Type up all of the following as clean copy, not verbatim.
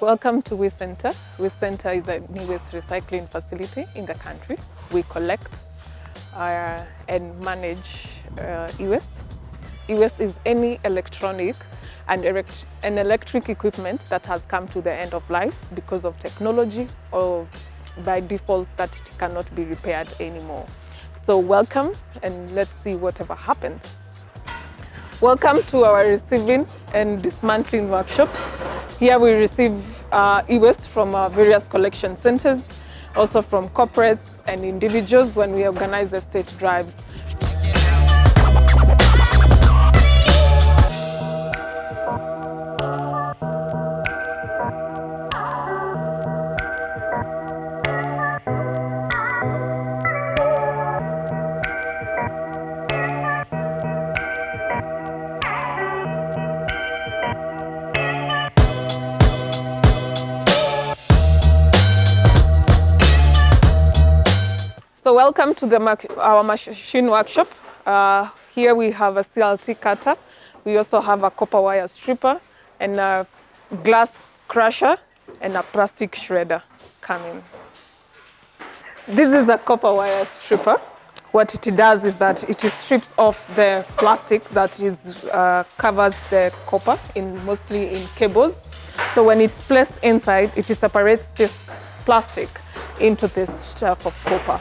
Welcome to WEEE Centre. WEEE Centre is a new waste recycling facility in the country. We collect and manage e-waste. E-waste is any electronic and electric equipment that has come to the end of life because of technology or by default that it cannot be repaired anymore. So welcome, and let's see whatever happens. Welcome to our receiving and dismantling workshop. Here we receive e-waste from our various collection centers, also from corporates and individuals when we organize estate drives. So welcome to our machine workshop. Here we have a CLT cutter. We also have a copper wire stripper and a glass crusher and a plastic shredder coming. This is a copper wire stripper. What it does is that it strips off the plastic that covers the copper, mostly in cables. So when it's placed inside, it separates this plastic into this shelf of copper,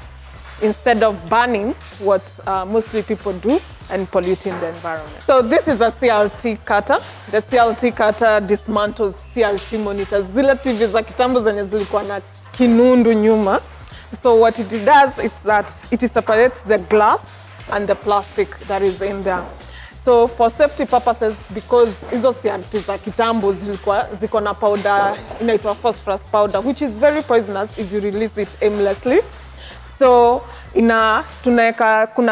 instead of burning what mostly people do and polluting the environment. So this is a CLT cutter. The CLT cutter dismantles CRT monitors. Zile TV za kitambo zenye zilikuwa na kinundu nyuma. So what it does is that it separates the glass and the plastic that is in there. So for safety purposes, because hizo CRT za kitambo ziko na powder inaitwa phosphorus powder, which is very poisonous if you release it aimlessly. So kuna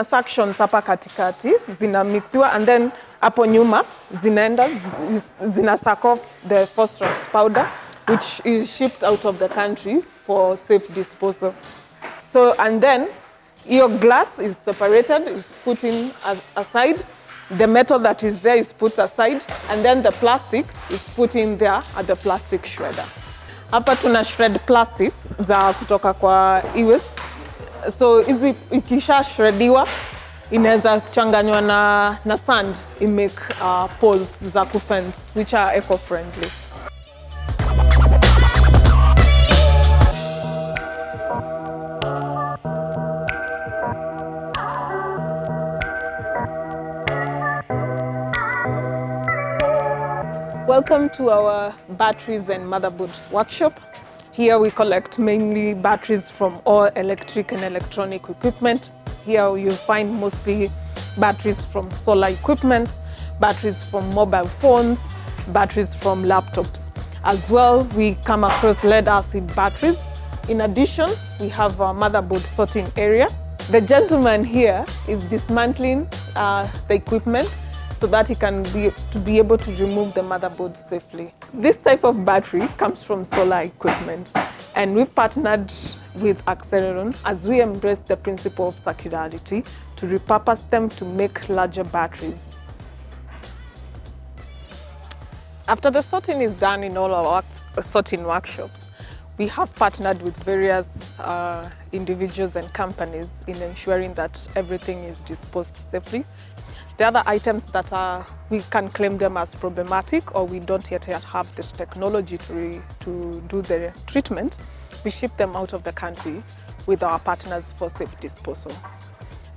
sections hapa katikati zinamixiwa, and then hapo nyuma zina suck off the phosphorus powder, which is shipped out of the country for safe disposal. So, and then your glass is separated, it's put in aside, the metal that is there is put aside, and then the plastic is put in there at the plastic shredder. Hapa tuna shred plastic za kutoka kwa e-waste. So hizi ikisha shrediwa inaweza changanywa na sand make poles za kufence, which are eco-friendly. Welcome to our batteries and motherboards workshop. Here we collect mainly batteries from all electric and electronic equipment. Here you'll find mostly batteries from solar equipment, batteries from mobile phones, batteries from laptops. As well, we come across lead acid batteries. In addition, we have a motherboard sorting area. The gentleman here is dismantling the equipment so that he can be able to remove the motherboard safely. This type of battery comes from solar equipment, and we've partnered with Acceleron as we embrace the principle of circularity to repurpose them to make larger batteries. After the sorting is done in all our sorting workshops, we have partnered with various individuals and companies in ensuring that everything is disposed safely. The other items that we can claim them as problematic or we don't yet have this technology to do the treatment, we ship them out of the country with our partners for safe disposal.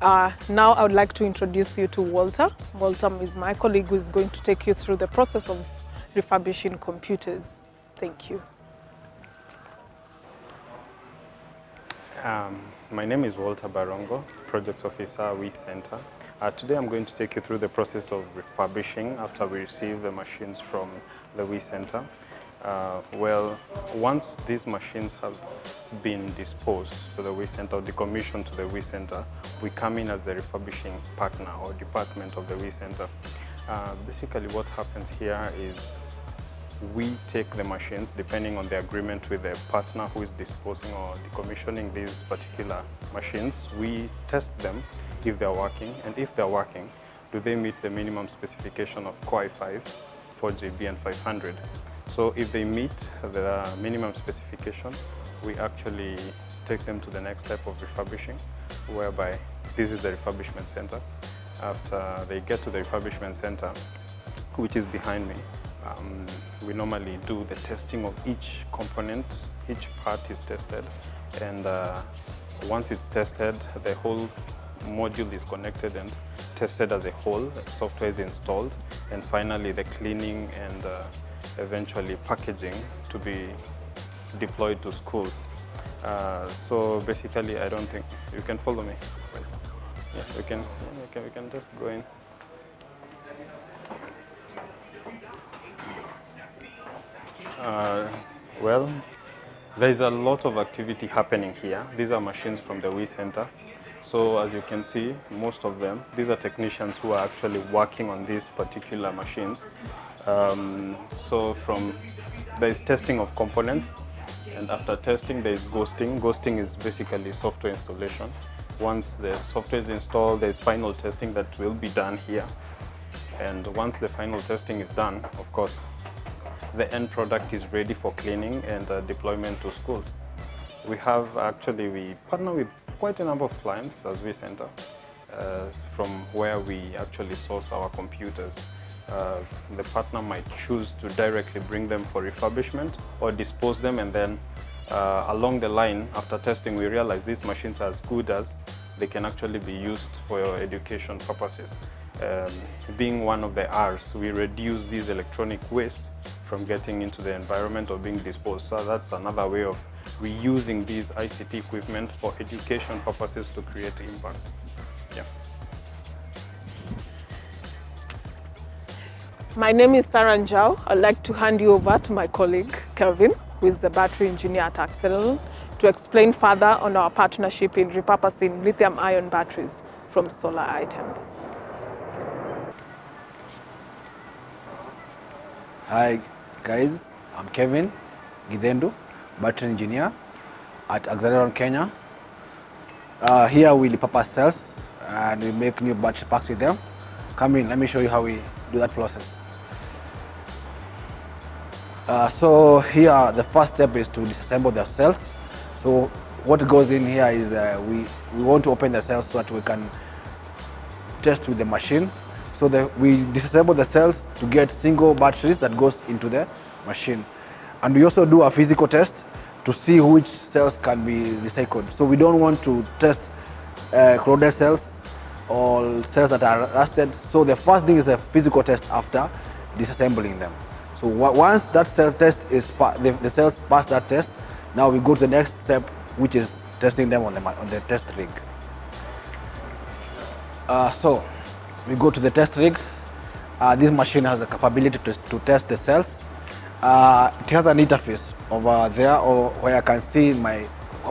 Now I would like to introduce you to Walter. Walter is my colleague who is going to take you through the process of refurbishing computers. Thank you. My name is Walter Barongo, Projects Officer, WEEE Centre. Today I'm going to take you through the process of refurbishing after we receive the machines from the WEEE Centre. Well, once these machines have been disposed to the WEEE Centre or decommissioned to the WEEE Centre, we come in as the refurbishing partner or department of the WEEE Centre. Basically what happens here is we take the machines, depending on the agreement with the partner who is disposing or decommissioning these particular machines. We test them if they're working, and if they're working, do they meet the minimum specification of Core i5, 4GB and 500. So if they meet the minimum specification, we actually take them to the next step of refurbishing, whereby this is the refurbishment center. After they get to the refurbishment center, which is behind me, we normally do the testing of each component. Each part is tested, and once it's tested, the whole module is connected and tested as a whole. The software is installed, and finally the cleaning and eventually packaging to be deployed to schools. So basically, I don't think you can follow me. Yeah, we can just go in. Well, there's a lot of activity happening here. These are machines from the WEEE Centre. So as you can see, most of them, these are technicians who are actually working on these particular machines. So there's testing of components, and after testing there's ghosting. Ghosting is basically software installation. Once the software is installed, there's final testing that will be done here. And once the final testing is done, of course, the end product is ready for cleaning and deployment to schools. We partner with quite a number of clients as WEEE Centre, from where we actually source our computers. The partner might choose to directly bring them for refurbishment or dispose them, and then along the line, after testing, we realize these machines are as good as they can actually be used for education purposes. Being one of the R's, we reduce these electronic wastes from getting into the environment or being disposed. So that's another way of reusing these ICT equipment for education purposes to create impact. Yeah. My name is Sarah Njau. I'd like to hand you over to my colleague, Kelvin, who is the battery engineer at Axelon, to explain further on our partnership in repurposing lithium-ion batteries from solar items. Hi guys, I'm Kevin Githendu, battery engineer at Axelon Kenya. Here we repurpose cells and we make new battery packs with them. Come in, let me show you how we do that process. So here the first step is to disassemble the cells. So what goes in here is we want to open the cells so that we can test with the machine. So we disassemble the cells to get single batteries that goes into the machine. And we also do a physical test to see which cells can be recycled. So we don't want to test corroded cells or cells that are rusted. So the first thing is a physical test after disassembling them. So once that cell test is the cells pass that test, now we go to the next step, which is testing them on the test rig. So we go to the test rig. This machine has the capability to test the cells. It has an interface over there, where I can see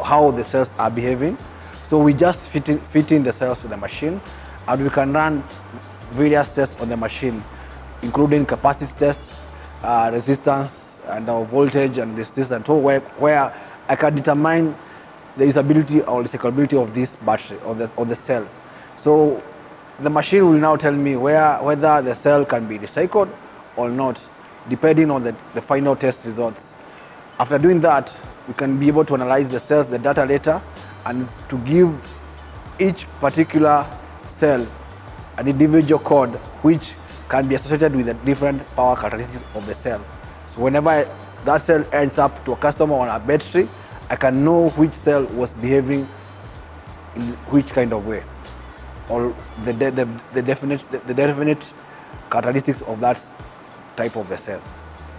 how the cells are behaving. So we just fit in the cells to the machine, and we can run various tests on the machine, including capacity tests, resistance, and voltage and resistance, so where I can determine the usability or recyclability of this battery or the cell. So the machine will now tell me whether the cell can be recycled or not, depending on the final test results. After doing that, we can be able to analyze the cells, the data later, and to give each particular cell an individual code which can be associated with the different power characteristics of the cell. So whenever that cell ends up to a customer on a battery, I can know which cell was behaving in which kind of way, or the definite characteristics of that type of the cell.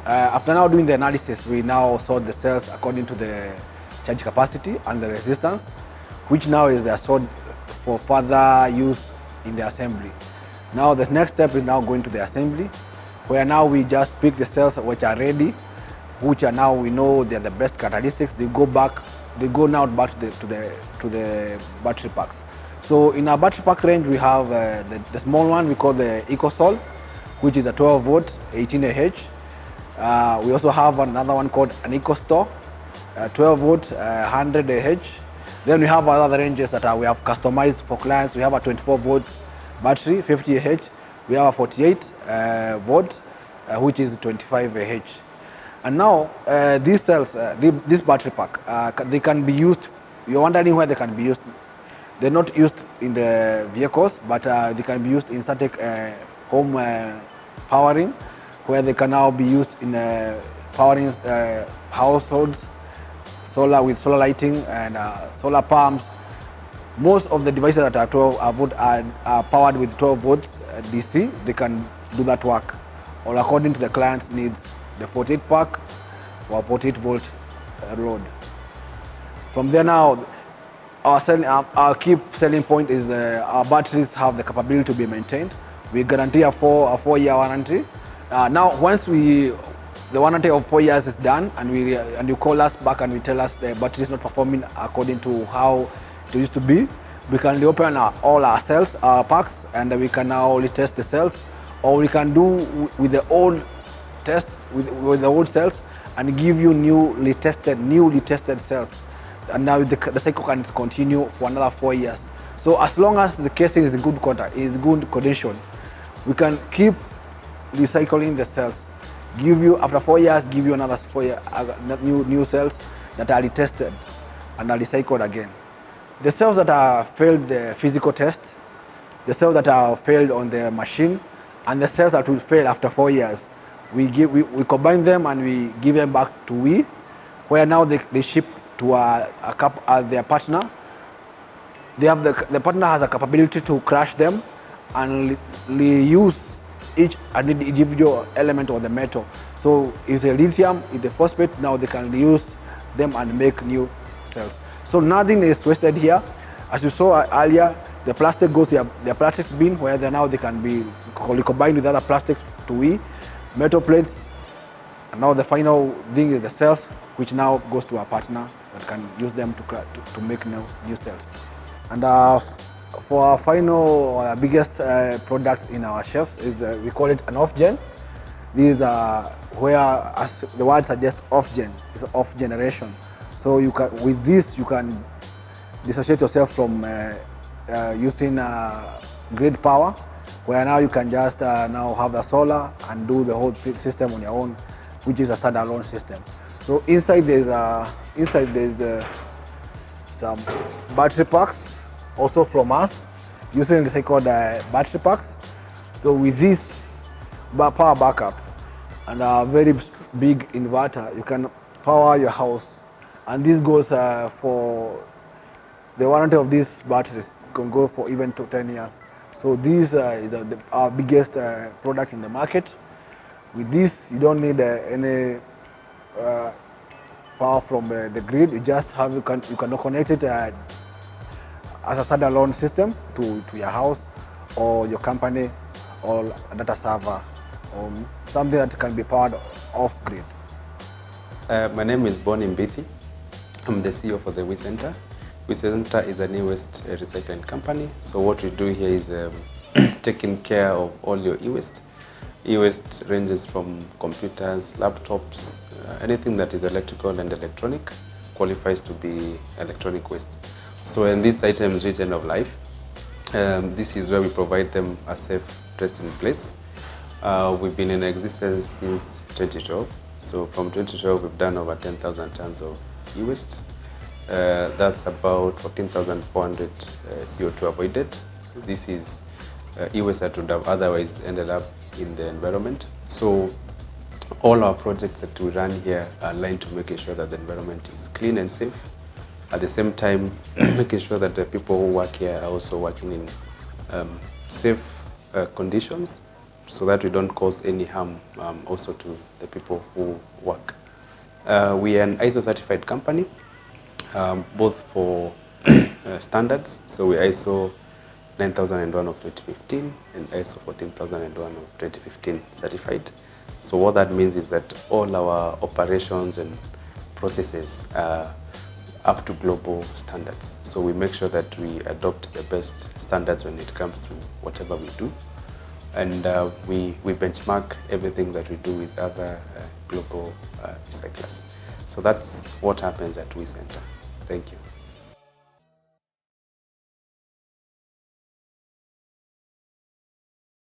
After now doing the analysis, we now sort the cells according to the charge capacity and the resistance, which now is the sort for further use in the assembly. Now the next step is now going to the assembly, where now we just pick the cells which are ready, which are now we know they're the best characteristics. They go now back to the battery packs. So in our battery pack range, we have the small one we call the EcoSol, which is a 12 volt 18 Ah. We also have another one called an EcoStore, 12 volt 100 Ah. Then we have other ranges that we have customized for clients. We have a 24 volt battery 50 Ah. We have a 48 volt, which is 25 Ah. And now these cells, this battery pack, they can be used. You're wondering where they can be used. They're not used in the vehicles, but they can be used in certain home powering, where they can now be used in powering households, solar with solar lighting and solar pumps. Most of the devices that are 12 volt are powered with 12 volts DC. They can do that work, or according to the client's needs, the 48 pack or 48 volt load. From there now, our key selling point is our batteries have the capability to be maintained. We guarantee a 4-year warranty. Now, once the warranty of 4 years is done, and you call us back and we tell us the battery is not performing according to how it used to be, we can reopen all our cells, our packs, and we can now retest the cells, or we can do with the old test with the old cells and give you newly tested cells. And now the cycle can continue for another 4 years. So as long as the casing is in good condition, we can keep recycling the cells. After 4 years, give you another 4 years new cells that are retested and are recycled again. The cells that are failed the physical test, the cells that are failed on the machine, and the cells that will fail after 4 years, we combine them and we give them back to WEEE, where now they ship to their partner. The partner has a capability to crush them and reuse each individual element of the metal. So if the lithium, if the phosphate, now they can reuse them and make new cells. So nothing is wasted here. As you saw earlier, the plastic goes to their plastics bin, where they can be combined with other plastics to WEEE, metal plates, and now the final thing is the cells, which now goes to our partner that can use them to make new cells. And for our final biggest products in our shelves is we call it an off-gen. These are where, as the word suggests, off-gen. It's off generation. So with this you can dissociate yourself from using grid power, where now you can just now have the solar and do the whole system on your own, which is a standalone system. So inside there's some battery packs, also from us, using recycled battery packs. So with this power backup and a very big inverter, you can power your house. And this goes for the warranty of these batteries can go for even 10 years. So this is our biggest product in the market. With this, you don't need any power from the grid. You just you can connect it as a standalone system to your house or your company or a data server or something that can be powered off grid. My name is Bonnie Mbithi. I'm the CEO for the WEEE Centre. WEEE Centre is an e-waste recycling company. So what we do here is taking care of all your e-waste. E-waste ranges from computers, laptops, anything that is electrical and electronic qualifies to be electronic waste. So in these items reach end of life, this is where we provide them a safe resting place. We've been in existence since 2012. So from 2012, we've done over 10,000 tons of e-waste. That's about 14,400 CO2 avoided. This is e-waste that would have otherwise ended up in the environment. So all our projects that we run here are aligned to making sure that the environment is clean and safe. At the same time, making sure that the people who work here are also working in safe conditions, so that we don't cause any harm also to the people who work. We are an ISO certified company, both for standards. So we ISO 9001 of 2015 and ISO 14001 of 2015 certified. So what that means is that all our operations and processes are up to global standards. So we make sure that we adopt the best standards when it comes to whatever we do. And we benchmark everything that we do with other global recyclers. So that's what happens at WEEE Centre. Thank you.